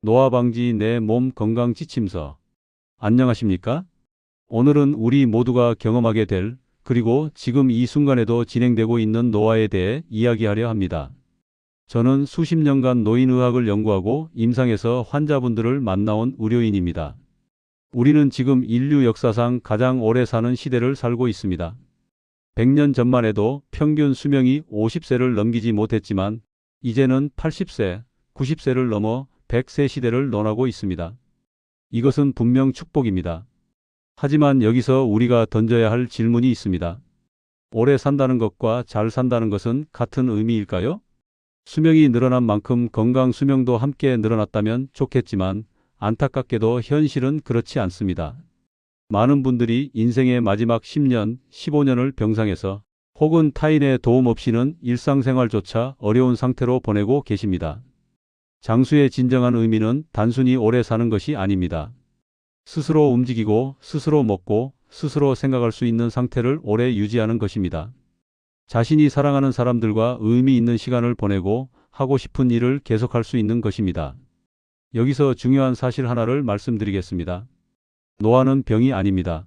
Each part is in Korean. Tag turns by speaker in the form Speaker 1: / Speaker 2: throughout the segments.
Speaker 1: 노화 방지 내 몸 건강 지침서. 안녕하십니까? 오늘은 우리 모두가 경험하게 될, 그리고 지금 이 순간에도 진행되고 있는 노화에 대해 이야기하려 합니다. 저는 수십 년간 노인의학을 연구하고 임상에서 환자분들을 만나온 의료인입니다. 우리는 지금 인류 역사상 가장 오래 사는 시대를 살고 있습니다. 100년 전만 해도 평균 수명이 50세를 넘기지 못했지만 이제는 80세, 90세를 넘어 100세 시대를 논하고 있습니다. 이것은 분명 축복입니다. 하지만 여기서 우리가 던져야 할 질문이 있습니다. 오래 산다는 것과 잘 산다는 것은 같은 의미일까요? 수명이 늘어난 만큼 건강 수명도 함께 늘어났다면 좋겠지만 안타깝게도 현실은 그렇지 않습니다. 많은 분들이 인생의 마지막 10년, 15년을 병상에서 혹은 타인의 도움 없이는 일상생활조차 어려운 상태로 보내고 계십니다. 장수의 진정한 의미는 단순히 오래 사는 것이 아닙니다. 스스로 움직이고 스스로 먹고 스스로 생각할 수 있는 상태를 오래 유지하는 것입니다. 자신이 사랑하는 사람들과 의미 있는 시간을 보내고 하고 싶은 일을 계속할 수 있는 것입니다. 여기서 중요한 사실 하나를 말씀드리겠습니다. 노화는 병이 아닙니다.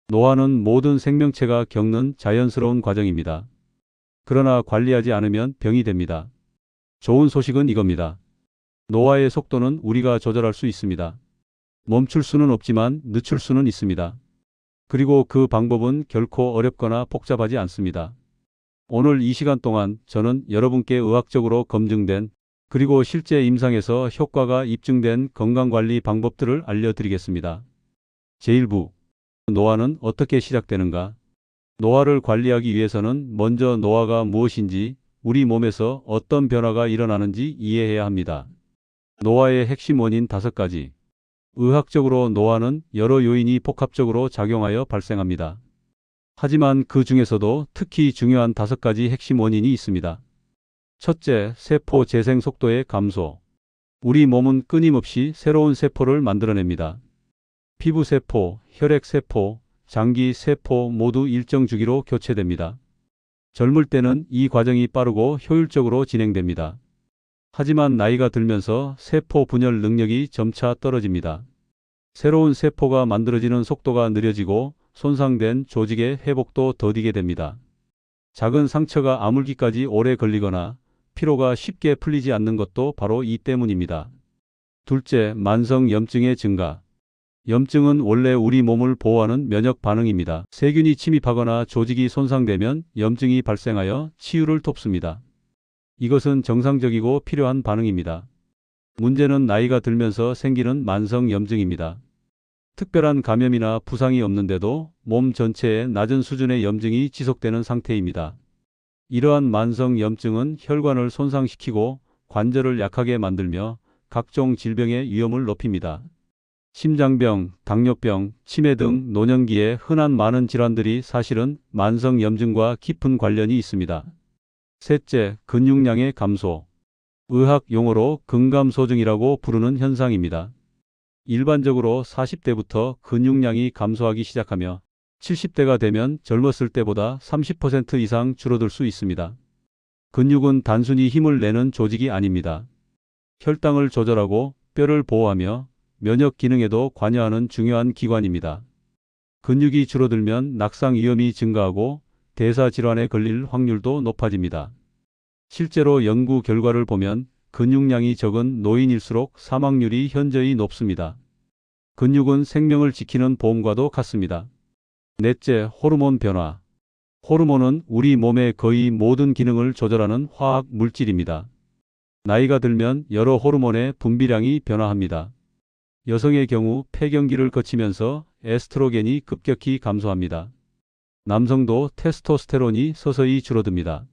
Speaker 1: 노화는 모든 생명체가 겪는 자연스러운 과정입니다. 그러나 관리하지 않으면 병이 됩니다. 좋은 소식은 이겁니다. 노화의 속도는 우리가 조절할 수 있습니다. 멈출 수는 없지만 늦출 수는 있습니다. 그리고 그 방법은 결코 어렵거나 복잡하지 않습니다. 오늘 이 시간 동안 저는 여러분께 의학적으로 검증된 그리고 실제 임상에서 효과가 입증된 건강관리 방법들을 알려드리겠습니다. 제1부, 노화는 어떻게 시작되는가? 노화를 관리하기 위해서는 먼저 노화가 무엇인지, 우리 몸에서 어떤 변화가 일어나는지 이해해야 합니다. 노화의 핵심 원인 5가지. 의학적으로 노화는 여러 요인이 복합적으로 작용하여 발생합니다. 하지만 그 중에서도 특히 중요한 5가지 핵심 원인이 있습니다. 첫째, 세포 재생 속도의 감소. 우리 몸은 끊임없이 새로운 세포를 만들어냅니다. 피부세포, 혈액세포, 장기세포 모두 일정 주기로 교체됩니다. 젊을 때는 이 과정이 빠르고 효율적으로 진행됩니다. 하지만 나이가 들면서 세포 분열 능력이 점차 떨어집니다. 새로운 세포가 만들어지는 속도가 느려지고 손상된 조직의 회복도 더디게 됩니다. 작은 상처가 아물기까지 오래 걸리거나 피로가 쉽게 풀리지 않는 것도 바로 이 때문입니다. 둘째, 만성 염증의 증가. 염증은 원래 우리 몸을 보호하는 면역 반응입니다. 세균이 침입하거나 조직이 손상되면 염증이 발생하여 치유를 돕습니다. 이것은 정상적이고 필요한 반응입니다. 문제는 나이가 들면서 생기는 만성 염증입니다. 특별한 감염이나 부상이 없는데도 몸 전체에 낮은 수준의 염증이 지속되는 상태입니다. 이러한 만성 염증은 혈관을 손상시키고 관절을 약하게 만들며 각종 질병의 위험을 높입니다. 심장병, 당뇨병, 치매 등 노년기에 흔한 많은 질환들이 사실은 만성 염증과 깊은 관련이 있습니다. 셋째, 근육량의 감소. 의학 용어로 근감소증이라고 부르는 현상입니다. 일반적으로 40대부터 근육량이 감소하기 시작하며 70대가 되면 젊었을 때보다 30% 이상 줄어들 수 있습니다. 근육은 단순히 힘을 내는 조직이 아닙니다. 혈당을 조절하고 뼈를 보호하며 면역 기능에도 관여하는 중요한 기관입니다. 근육이 줄어들면 낙상 위험이 증가하고 대사 질환에 걸릴 확률도 높아집니다. 실제로 연구 결과를 보면 근육량이 적은 노인일수록 사망률이 현저히 높습니다. 근육은 생명을 지키는 보험과도 같습니다. 넷째, 호르몬 변화. 호르몬은 우리 몸의 거의 모든 기능을 조절하는 화학 물질입니다. 나이가 들면 여러 호르몬의 분비량이 변화합니다. 여성의 경우 폐경기를 거치면서 에스트로겐이 급격히 감소합니다. 남성도 테스토스테론이 서서히 줄어듭니다.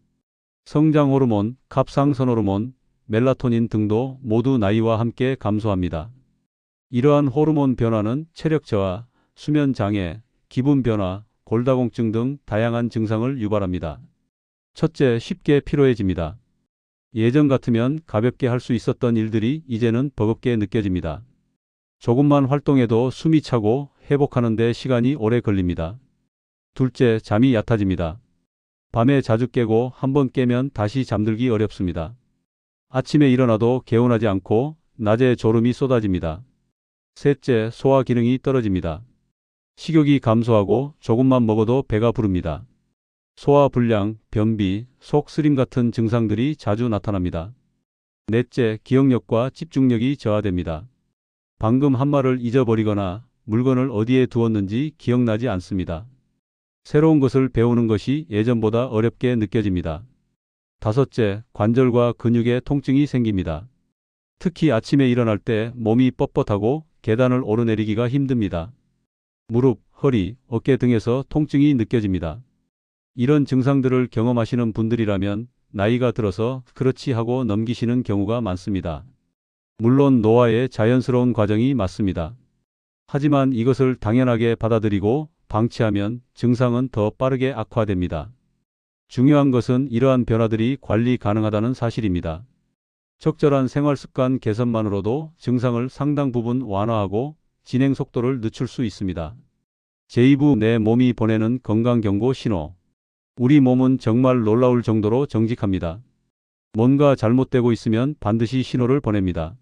Speaker 1: 성장 호르몬, 갑상선 호르몬, 멜라토닌 등도 모두 나이와 함께 감소합니다. 이러한 호르몬 변화는 체력 저하, 수면 장애, 기분 변화, 골다공증 등 다양한 증상을 유발합니다. 첫째, 쉽게 피로해집니다. 예전 같으면 가볍게 할 수 있었던 일들이 이제는 버겁게 느껴집니다. 조금만 활동해도 숨이 차고 회복하는 데 시간이 오래 걸립니다. 둘째, 잠이 얕아집니다. 밤에 자주 깨고 한번 깨면 다시 잠들기 어렵습니다. 아침에 일어나도 개운하지 않고 낮에 졸음이 쏟아집니다. 셋째, 소화 기능이 떨어집니다. 식욕이 감소하고 조금만 먹어도 배가 부릅니다. 소화불량, 변비, 속쓰림 같은 증상들이 자주 나타납니다. 넷째, 기억력과 집중력이 저하됩니다. 방금 한 말을 잊어버리거나 물건을 어디에 두었는지 기억나지 않습니다. 새로운 것을 배우는 것이 예전보다 어렵게 느껴집니다. 다섯째, 관절과 근육에 통증이 생깁니다. 특히 아침에 일어날 때 몸이 뻣뻣하고 계단을 오르내리기가 힘듭니다. 무릎, 허리, 어깨 등에서 통증이 느껴집니다. 이런 증상들을 경험하시는 분들이라면 나이가 들어서 그렇지 하고 넘기시는 경우가 많습니다. 물론 노화의 자연스러운 과정이 맞습니다. 하지만 이것을 당연하게 받아들이고 방치하면 증상은 더 빠르게 악화됩니다. 중요한 것은 이러한 변화들이 관리 가능하다는 사실입니다. 적절한 생활습관 개선만으로도 증상을 상당 부분 완화하고 진행 속도를 늦출 수 있습니다. 제2부 내 몸이 보내는 건강경고 신호. 우리 몸은 정말 놀라울 정도로 정직합니다. 뭔가 잘못되고 있으면 반드시 신호를 보냅니다.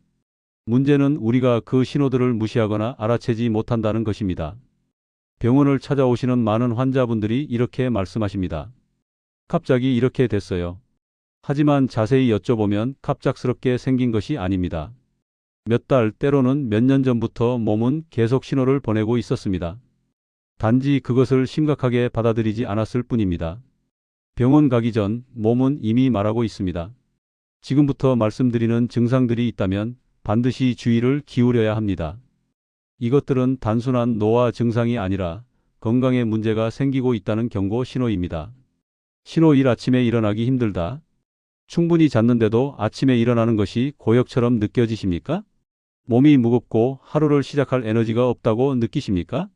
Speaker 1: 문제는 우리가 그 신호들을 무시하거나 알아채지 못한다는 것입니다. 병원을 찾아오시는 많은 환자분들이 이렇게 말씀하십니다. 갑자기 이렇게 됐어요. 하지만 자세히 여쭤보면 갑작스럽게 생긴 것이 아닙니다. 몇 달, 때로는 몇 년 전부터 몸은 계속 신호를 보내고 있었습니다. 단지 그것을 심각하게 받아들이지 않았을 뿐입니다. 병원 가기 전 몸은 이미 말하고 있습니다. 지금부터 말씀드리는 증상들이 있다면 반드시 주의를 기울여야 합니다. 이것들은 단순한 노화 증상이 아니라 건강에 문제가 생기고 있다는 경고 신호입니다. 신호 1. 아침에 일어나기 힘들다. 충분히 잤는데도 아침에 일어나는 것이 고역처럼 느껴지십니까? 몸이 무겁고 하루를 시작할 에너지가 없다고 느끼십니까?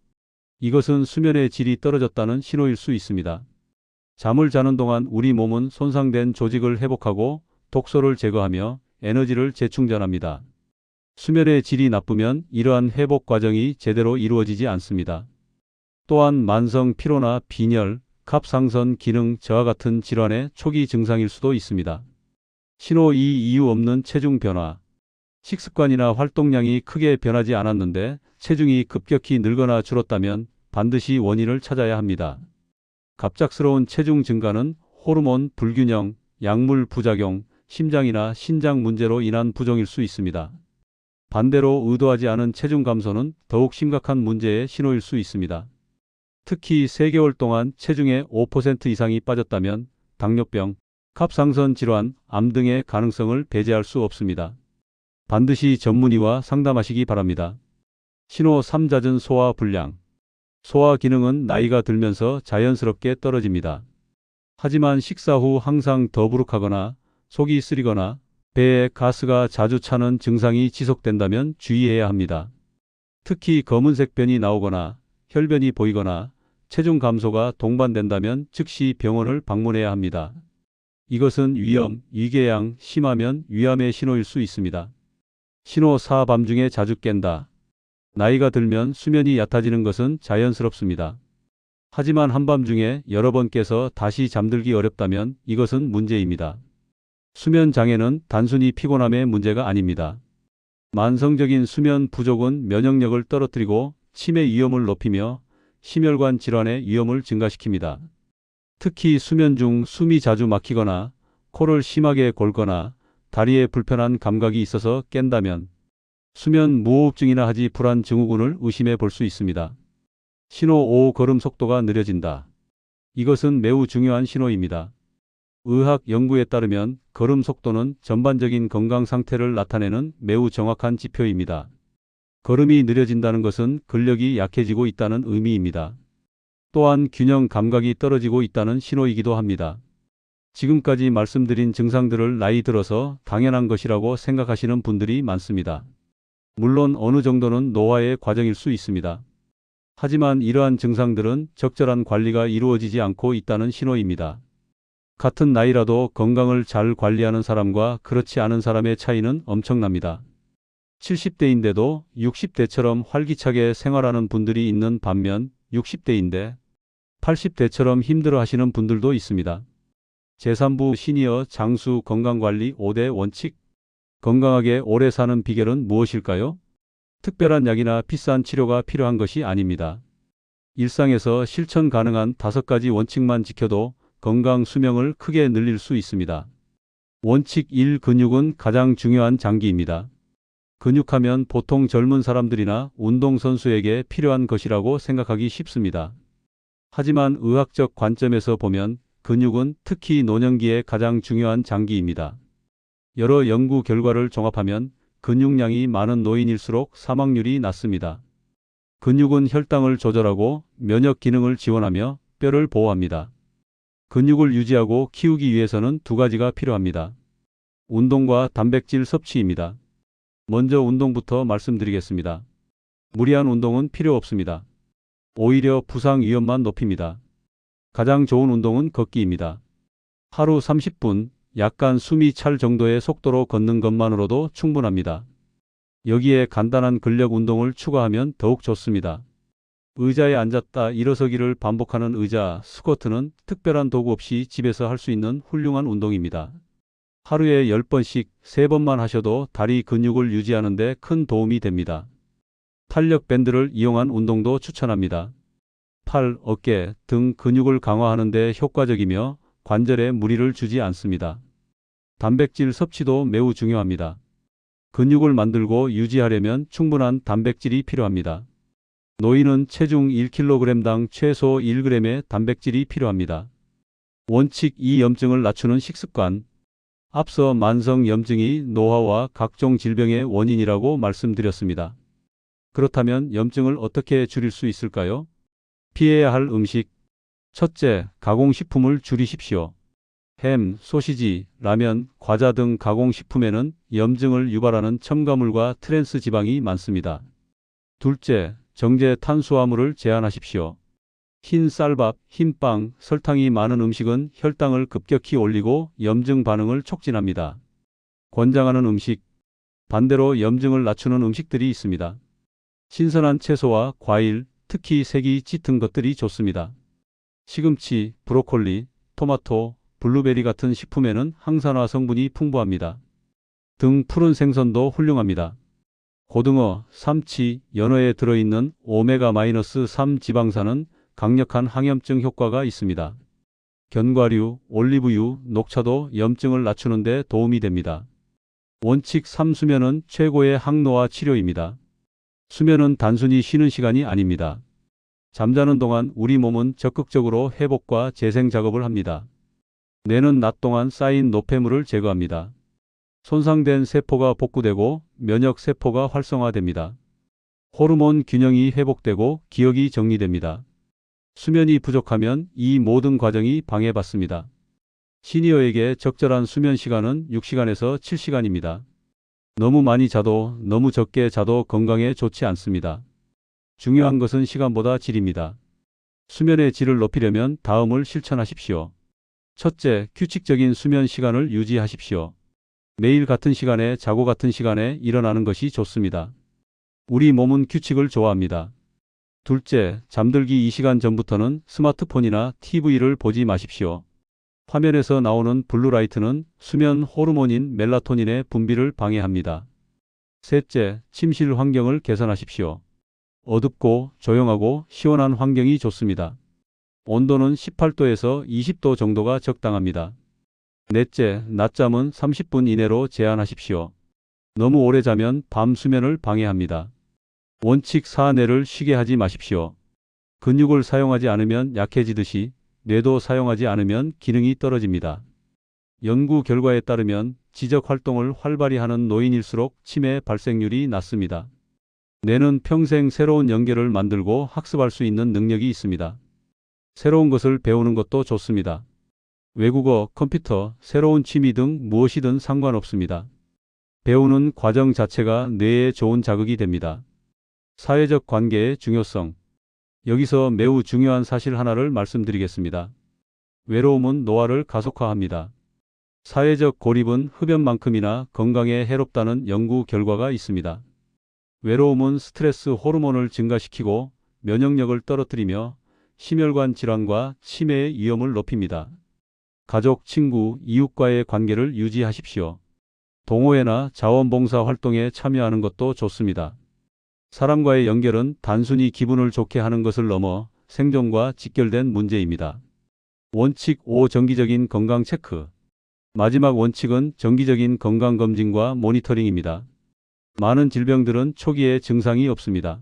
Speaker 1: 이것은 수면의 질이 떨어졌다는 신호일 수 있습니다. 잠을 자는 동안 우리 몸은 손상된 조직을 회복하고 독소를 제거하며 에너지를 재충전합니다. 수면의 질이 나쁘면 이러한 회복 과정이 제대로 이루어지지 않습니다. 또한 만성 피로나 빈혈, 갑상선 기능 저하 같은 질환의 초기 증상일 수도 있습니다. 신호 2. 이유 없는 체중 변화. 식습관이나 활동량이 크게 변하지 않았는데 체중이 급격히 늘거나 줄었다면 반드시 원인을 찾아야 합니다. 갑작스러운 체중 증가는 호르몬 불균형, 약물 부작용, 심장이나 신장 문제로 인한 부종일 수 있습니다. 반대로 의도하지 않은 체중 감소는 더욱 심각한 문제의 신호일 수 있습니다. 특히 3개월 동안 체중의 5% 이상이 빠졌다면 당뇨병, 갑상선 질환, 암 등의 가능성을 배제할 수 없습니다. 반드시 전문의와 상담하시기 바랍니다. 신호 3. 잦은 소화 불량. 소화 기능은 나이가 들면서 자연스럽게 떨어집니다. 하지만 식사 후 항상 더부룩하거나 속이 쓰리거나 배에 가스가 자주 차는 증상이 지속된다면 주의해야 합니다. 특히 검은색 변이 나오거나 혈변이 보이거나 체중 감소가 동반된다면 즉시 병원을 방문해야 합니다. 이것은 위염, 위궤양, 심하면 위암의 신호일 수 있습니다. 신호 4. 밤중에 자주 깬다. 나이가 들면 수면이 얕아지는 것은 자연스럽습니다. 하지만 한밤중에 여러 번 깨서 다시 잠들기 어렵다면 이것은 문제입니다. 수면 장애는 단순히 피곤함의 문제가 아닙니다. 만성적인 수면 부족은 면역력을 떨어뜨리고 치매 위험을 높이며 심혈관 질환의 위험을 증가시킵니다. 특히 수면 중 숨이 자주 막히거나 코를 심하게 골거나 다리에 불편한 감각이 있어서 깬다면 수면 무호흡증이나 하지 불안 증후군을 의심해 볼 수 있습니다. 신호 5. 걸음 속도가 느려진다. 이것은 매우 중요한 신호입니다. 의학 연구에 따르면 걸음 속도는 전반적인 건강 상태를 나타내는 매우 정확한 지표입니다. 걸음이 느려진다는 것은 근력이 약해지고 있다는 의미입니다. 또한 균형 감각이 떨어지고 있다는 신호이기도 합니다. 지금까지 말씀드린 증상들을 나이 들어서 당연한 것이라고 생각하시는 분들이 많습니다. 물론 어느 정도는 노화의 과정일 수 있습니다. 하지만 이러한 증상들은 적절한 관리가 이루어지지 않고 있다는 신호입니다. 같은 나이라도 건강을 잘 관리하는 사람과 그렇지 않은 사람의 차이는 엄청납니다. 70대인데도 60대처럼 활기차게 생활하는 분들이 있는 반면 60대인데 80대처럼 힘들어하시는 분들도 있습니다. 제3부 시니어 장수 건강관리 5대 원칙. 건강하게 오래 사는 비결은 무엇일까요? 특별한 약이나 비싼 치료가 필요한 것이 아닙니다. 일상에서 실천 가능한 5가지 원칙만 지켜도 건강 수명을 크게 늘릴 수 있습니다. 원칙 1. 근육은 가장 중요한 장기입니다. 근육하면 보통 젊은 사람들이나 운동선수에게 필요한 것이라고 생각하기 쉽습니다. 하지만 의학적 관점에서 보면 근육은 특히 노년기에 가장 중요한 장기입니다. 여러 연구 결과를 종합하면 근육량이 많은 노인일수록 사망률이 낮습니다. 근육은 혈당을 조절하고 면역 기능을 지원하며 뼈를 보호합니다. 근육을 유지하고 키우기 위해서는 2가지가 필요합니다. 운동과 단백질 섭취입니다. 먼저 운동부터 말씀드리겠습니다. 무리한 운동은 필요 없습니다. 오히려 부상 위험만 높입니다. 가장 좋은 운동은 걷기입니다. 하루 30분, 약간 숨이 찰 정도의 속도로 걷는 것만으로도 충분합니다. 여기에 간단한 근력 운동을 추가하면 더욱 좋습니다. 의자에 앉았다 일어서기를 반복하는 의자 스쿼트는 특별한 도구 없이 집에서 할 수 있는 훌륭한 운동입니다. 하루에 10번씩 3번만 하셔도 다리 근육을 유지하는 데 큰 도움이 됩니다. 탄력 밴드를 이용한 운동도 추천합니다. 팔, 어깨, 등 근육을 강화하는 데 효과적이며 관절에 무리를 주지 않습니다. 단백질 섭취도 매우 중요합니다. 근육을 만들고 유지하려면 충분한 단백질이 필요합니다. 노인은 체중 1kg당 최소 1g의 단백질이 필요합니다. 원칙 2. 염증을 낮추는 식습관. 앞서 만성염증이 노화와 각종 질병의 원인이라고 말씀드렸습니다. 그렇다면 염증을 어떻게 줄일 수 있을까요? 피해야 할 음식. 첫째, 가공식품을 줄이십시오. 햄, 소시지, 라면, 과자 등 가공식품에는 염증을 유발하는 첨가물과 트랜스 지방이 많습니다. 둘째, 정제 탄수화물을 제한하십시오. 흰 쌀밥, 흰빵, 설탕이 많은 음식은 혈당을 급격히 올리고 염증 반응을 촉진합니다. 권장하는 음식. 반대로 염증을 낮추는 음식들이 있습니다. 신선한 채소와 과일, 특히 색이 짙은 것들이 좋습니다. 시금치, 브로콜리, 토마토, 블루베리 같은 식품에는 항산화 성분이 풍부합니다. 등 푸른 생선도 훌륭합니다. 고등어, 삼치, 연어에 들어있는 오메가-3 지방산은 강력한 항염증 효과가 있습니다. 견과류, 올리브유, 녹차도 염증을 낮추는 데 도움이 됩니다. 원칙 3. 수면은 최고의 항노화 치료입니다. 수면은 단순히 쉬는 시간이 아닙니다. 잠자는 동안 우리 몸은 적극적으로 회복과 재생 작업을 합니다. 뇌는 낮 동안 쌓인 노폐물을 제거합니다. 손상된 세포가 복구되고 면역 세포가 활성화됩니다. 호르몬 균형이 회복되고 기억이 정리됩니다. 수면이 부족하면 이 모든 과정이 방해받습니다. 시니어에게 적절한 수면 시간은 6시간에서 7시간입니다. 너무 많이 자도 너무 적게 자도 건강에 좋지 않습니다. 중요한 것은 시간보다 질입니다. 수면의 질을 높이려면 다음을 실천하십시오. 첫째, 규칙적인 수면 시간을 유지하십시오. 매일 같은 시간에 자고 같은 시간에 일어나는 것이 좋습니다. 우리 몸은 규칙을 좋아합니다. 둘째, 잠들기 2시간 전부터는 스마트폰이나 TV를 보지 마십시오. 화면에서 나오는 블루라이트는 수면 호르몬인 멜라토닌의 분비를 방해합니다. 셋째, 침실 환경을 개선하십시오. 어둡고 조용하고 시원한 환경이 좋습니다. 온도는 18도에서 20도 정도가 적당합니다. 넷째, 낮잠은 30분 이내로 제한하십시오. 너무 오래 자면 밤 수면을 방해합니다. 원칙 4. 뇌를 쉬게 하지 마십시오. 근육을 사용하지 않으면 약해지듯이 뇌도 사용하지 않으면 기능이 떨어집니다. 연구 결과에 따르면 지적 활동을 활발히 하는 노인일수록 치매 발생률이 낮습니다. 뇌는 평생 새로운 연결을 만들고 학습할 수 있는 능력이 있습니다. 새로운 것을 배우는 것도 좋습니다. 외국어, 컴퓨터, 새로운 취미 등 무엇이든 상관없습니다. 배우는 과정 자체가 뇌에 좋은 자극이 됩니다. 사회적 관계의 중요성. 여기서 매우 중요한 사실 하나를 말씀드리겠습니다. 외로움은 노화를 가속화합니다. 사회적 고립은 흡연만큼이나 건강에 해롭다는 연구 결과가 있습니다. 외로움은 스트레스 호르몬을 증가시키고 면역력을 떨어뜨리며 심혈관 질환과 치매의 위험을 높입니다. 가족, 친구, 이웃과의 관계를 유지하십시오. 동호회나 자원봉사 활동에 참여하는 것도 좋습니다. 사람과의 연결은 단순히 기분을 좋게 하는 것을 넘어 생존과 직결된 문제입니다. 원칙 5. 정기적인 건강 체크. 마지막 원칙은 정기적인 건강검진과 모니터링입니다. 많은 질병들은 초기에 증상이 없습니다.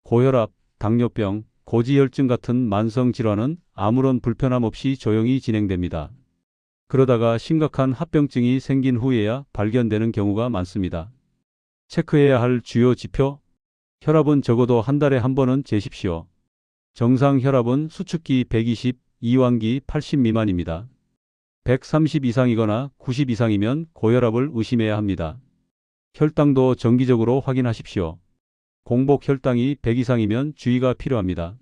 Speaker 1: 고혈압, 당뇨병, 고지혈증 같은 만성 질환은 아무런 불편함 없이 조용히 진행됩니다. 그러다가 심각한 합병증이 생긴 후에야 발견되는 경우가 많습니다. 체크해야 할 주요 지표. 혈압은 적어도 한 달에 한 번은 재십시오. 정상 혈압은 수축기 120, 이완기 80 미만입니다. 130 이상이거나 90 이상이면 고혈압을 의심해야 합니다. 혈당도 정기적으로 확인하십시오. 공복 혈당이 100 이상이면 주의가 필요합니다.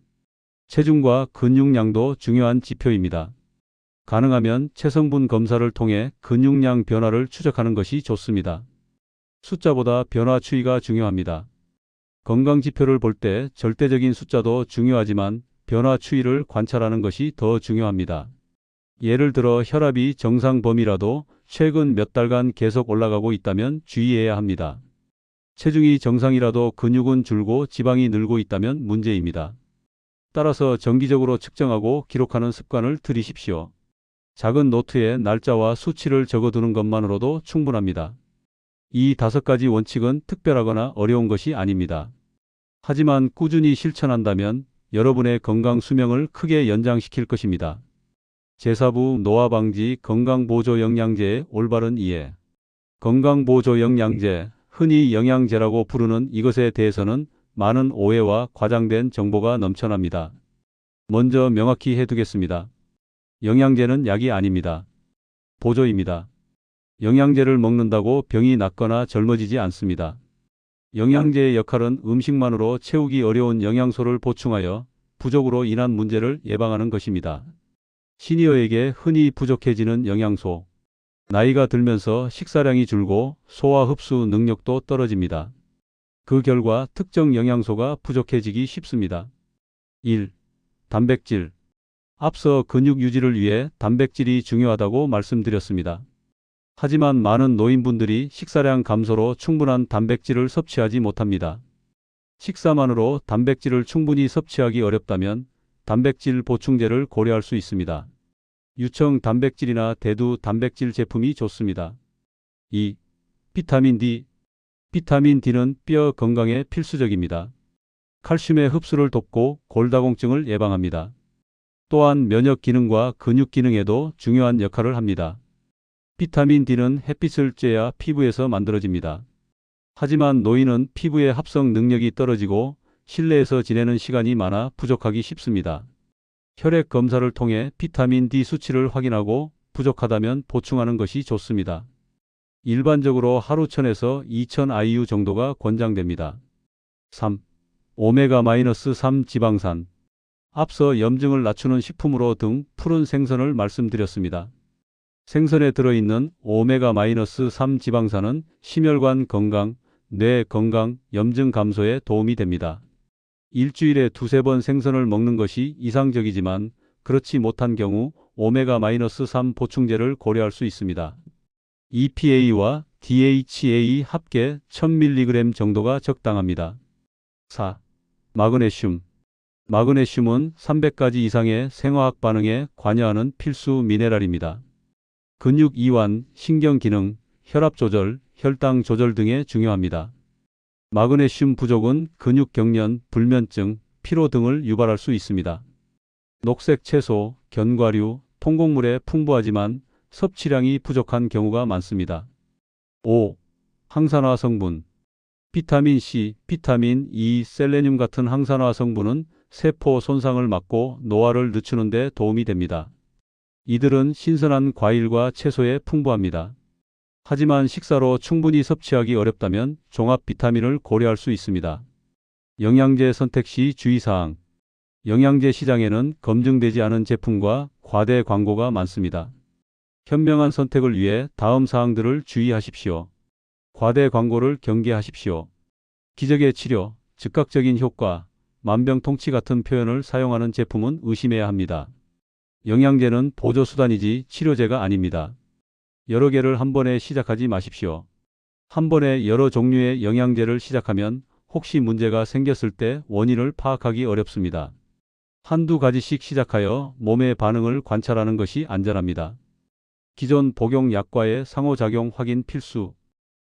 Speaker 1: 체중과 근육량도 중요한 지표입니다. 가능하면 체성분 검사를 통해 근육량 변화를 추적하는 것이 좋습니다. 숫자보다 변화 추이가 중요합니다. 건강 지표를 볼 때 절대적인 숫자도 중요하지만 변화 추이를 관찰하는 것이 더 중요합니다. 예를 들어 혈압이 정상 범위라도 최근 몇 달간 계속 올라가고 있다면 주의해야 합니다. 체중이 정상이라도 근육은 줄고 지방이 늘고 있다면 문제입니다. 따라서 정기적으로 측정하고 기록하는 습관을 들이십시오. 작은 노트에 날짜와 수치를 적어두는 것만으로도 충분합니다. 이 5가지 원칙은 특별하거나 어려운 것이 아닙니다. 하지만 꾸준히 실천한다면 여러분의 건강 수명을 크게 연장시킬 것입니다. 제4부 노화 방지 건강보조 영양제의 올바른 이해. 건강보조 영양제, 흔히 영양제라고 부르는 이것에 대해서는 많은 오해와 과장된 정보가 넘쳐납니다. 먼저 명확히 해두겠습니다. 영양제는 약이 아닙니다. 보조입니다. 영양제를 먹는다고 병이 낫거나 젊어지지 않습니다. 영양제의 역할은 음식만으로 채우기 어려운 영양소를 보충하여 부족으로 인한 문제를 예방하는 것입니다. 시니어에게 흔히 부족해지는 영양소. 나이가 들면서 식사량이 줄고 소화 흡수 능력도 떨어집니다. 그 결과 특정 영양소가 부족해지기 쉽습니다. 1. 단백질. 앞서 근육 유지를 위해 단백질이 중요하다고 말씀드렸습니다. 하지만 많은 노인분들이 식사량 감소로 충분한 단백질을 섭취하지 못합니다. 식사만으로 단백질을 충분히 섭취하기 어렵다면 단백질 보충제를 고려할 수 있습니다. 유청 단백질이나 대두 단백질 제품이 좋습니다. 2. 비타민 D. 비타민 D는 뼈 건강에 필수적입니다. 칼슘의 흡수를 돕고 골다공증을 예방합니다. 또한 면역 기능과 근육 기능에도 중요한 역할을 합니다. 비타민 D는 햇빛을 쬐야 피부에서 만들어집니다. 하지만 노인은 피부의 합성 능력이 떨어지고 실내에서 지내는 시간이 많아 부족하기 쉽습니다. 혈액 검사를 통해 비타민 D 수치를 확인하고 부족하다면 보충하는 것이 좋습니다. 일반적으로 하루 1000에서 2000 IU 정도가 권장됩니다. 3. 오메가-3 지방산. 앞서 염증을 낮추는 식품으로 등 푸른 생선을 말씀드렸습니다. 생선에 들어있는 오메가-3 지방산은 심혈관 건강, 뇌 건강, 염증 감소에 도움이 됩니다. 일주일에 2~3번 생선을 먹는 것이 이상적이지만 그렇지 못한 경우 오메가-3 보충제를 고려할 수 있습니다. EPA와 DHA 합계 1000mg 정도가 적당합니다. 4. 마그네슘. 마그네슘은 300가지 이상의 생화학 반응에 관여하는 필수 미네랄입니다. 근육 이완, 신경 기능, 혈압 조절, 혈당 조절 등에 중요합니다. 마그네슘 부족은 근육 경련, 불면증, 피로 등을 유발할 수 있습니다. 녹색 채소, 견과류, 통곡물에 풍부하지만 섭취량이 부족한 경우가 많습니다. 5. 항산화 성분. 비타민 C, 비타민 E, 셀레늄 같은 항산화 성분은 세포 손상을 막고 노화를 늦추는 데 도움이 됩니다. 이들은 신선한 과일과 채소에 풍부합니다. 하지만 식사로 충분히 섭취하기 어렵다면 종합 비타민을 고려할 수 있습니다. 영양제 선택 시 주의사항. 영양제 시장에는 검증되지 않은 제품과 과대 광고가 많습니다. 현명한 선택을 위해 다음 사항들을 주의하십시오. 과대 광고를 경계하십시오. 기적의 치료, 즉각적인 효과, 만병통치 같은 표현을 사용하는 제품은 의심해야 합니다. 영양제는 보조수단이지 치료제가 아닙니다. 여러 개를 한 번에 시작하지 마십시오. 한 번에 여러 종류의 영양제를 시작하면 혹시 문제가 생겼을 때 원인을 파악하기 어렵습니다. 한두 가지씩 시작하여 몸의 반응을 관찰하는 것이 안전합니다. 기존 복용 약과의 상호작용 확인 필수.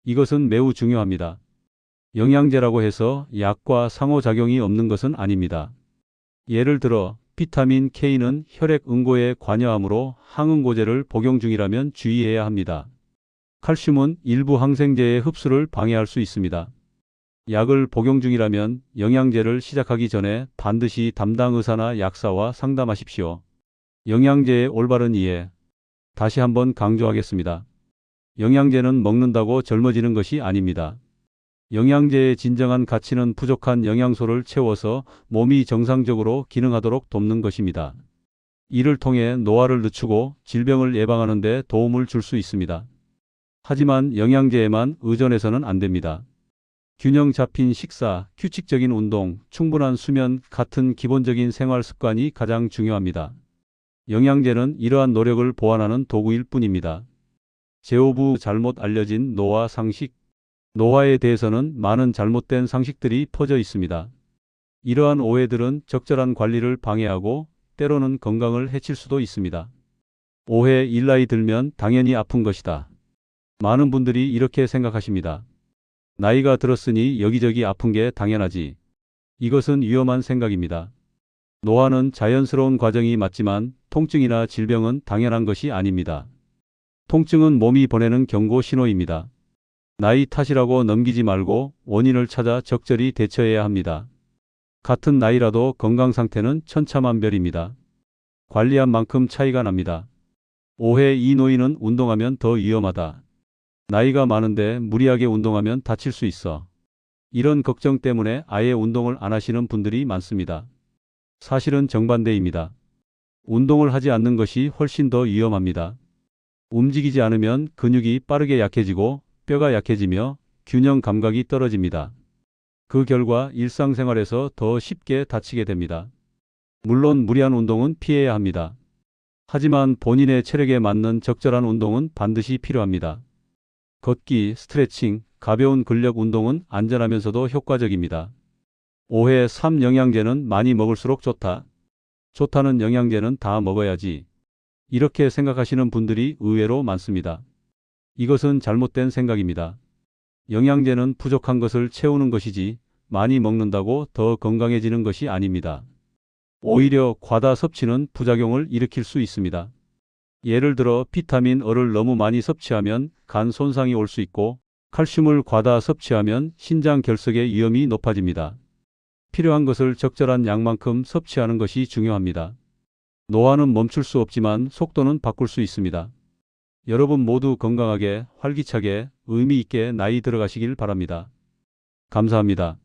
Speaker 1: 이것은 매우 중요합니다. 영양제라고 해서 약과 상호작용이 없는 것은 아닙니다. 예를 들어 비타민 K는 혈액 응고에 관여하므로 항응고제를 복용 중이라면 주의해야 합니다. 칼슘은 일부 항생제의 흡수를 방해할 수 있습니다. 약을 복용 중이라면 영양제를 시작하기 전에 반드시 담당 의사나 약사와 상담하십시오. 영양제의 올바른 이해. 다시 한번 강조하겠습니다. 영양제는 먹는다고 젊어지는 것이 아닙니다. 영양제의 진정한 가치는 부족한 영양소를 채워서 몸이 정상적으로 기능하도록 돕는 것입니다. 이를 통해 노화를 늦추고 질병을 예방하는 데 도움을 줄 수 있습니다. 하지만 영양제에만 의존해서는 안 됩니다. 균형 잡힌 식사, 규칙적인 운동, 충분한 수면 같은 기본적인 생활 습관이 가장 중요합니다. 영양제는 이러한 노력을 보완하는 도구일 뿐입니다. 제오부 잘못 알려진 노화 상식. 노화에 대해서는 많은 잘못된 상식들이 퍼져 있습니다. 이러한 오해들은 적절한 관리를 방해하고 때로는 건강을 해칠 수도 있습니다. 오해, 나이 들면 당연히 아픈 것이다. 많은 분들이 이렇게 생각하십니다. 나이가 들었으니 여기저기 아픈 게 당연하지. 이것은 위험한 생각입니다. 노화는 자연스러운 과정이 맞지만 통증이나 질병은 당연한 것이 아닙니다. 통증은 몸이 보내는 경고 신호입니다. 나이 탓이라고 넘기지 말고 원인을 찾아 적절히 대처해야 합니다. 같은 나이라도 건강 상태는 천차만별입니다. 관리한 만큼 차이가 납니다. 오해, 이 노인은 운동하면 더 위험하다. 나이가 많은데 무리하게 운동하면 다칠 수 있어. 이런 걱정 때문에 아예 운동을 안 하시는 분들이 많습니다. 사실은 정반대입니다. 운동을 하지 않는 것이 훨씬 더 위험합니다. 움직이지 않으면 근육이 빠르게 약해지고 뼈가 약해지며 균형 감각이 떨어집니다. 그 결과 일상생활에서 더 쉽게 다치게 됩니다. 물론 무리한 운동은 피해야 합니다. 하지만 본인의 체력에 맞는 적절한 운동은 반드시 필요합니다. 걷기, 스트레칭, 가벼운 근력 운동은 안전하면서도 효과적입니다. 오해 3. 영양제는 많이 먹을수록 좋다. 좋다는 영양제는 다 먹어야지. 이렇게 생각하시는 분들이 의외로 많습니다. 이것은 잘못된 생각입니다. 영양제는 부족한 것을 채우는 것이지 많이 먹는다고 더 건강해지는 것이 아닙니다. 오히려 과다 섭취는 부작용을 일으킬 수 있습니다. 예를 들어 비타민 A를 너무 많이 섭취하면 간 손상이 올 수 있고 칼슘을 과다 섭취하면 신장 결석의 위험이 높아집니다. 필요한 것을 적절한 양만큼 섭취하는 것이 중요합니다. 노화는 멈출 수 없지만 속도는 바꿀 수 있습니다. 여러분 모두 건강하게, 활기차게, 의미 있게 나이 들어가시길 바랍니다. 감사합니다.